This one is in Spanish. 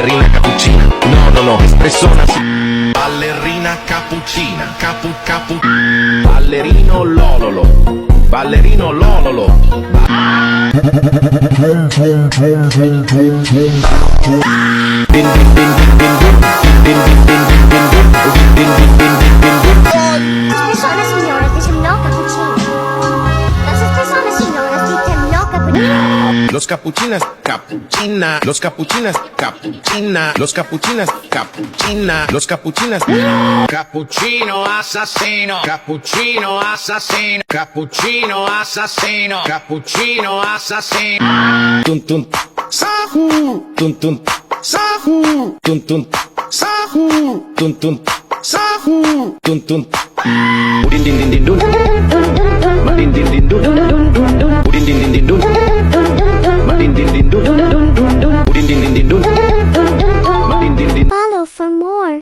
ballerina cappuccina. No, no, no, espressona sì. Ballerina cappuccina, ballerino lololo, ballerino lololo. Las personas señoras dicen no cappuccino. Las personas señoras dicen no cappuccino. Los cappuccinas, cappuccina, los cappuccinas, cappuccina, los cappuccinas, cappuccina, los cappuccinas. Cappuccino assassino, cappuccino assassino, cappuccino assassino, cappuccino assassino. Tun tun, sahu, tun tun, sahu, tun tun, sahu, tun tun, sahu, tun tun. Udin din din din dun, madin din din dun, udin din din din dun, madin din din dun, udin din din din dun, madin din din. Follow for more.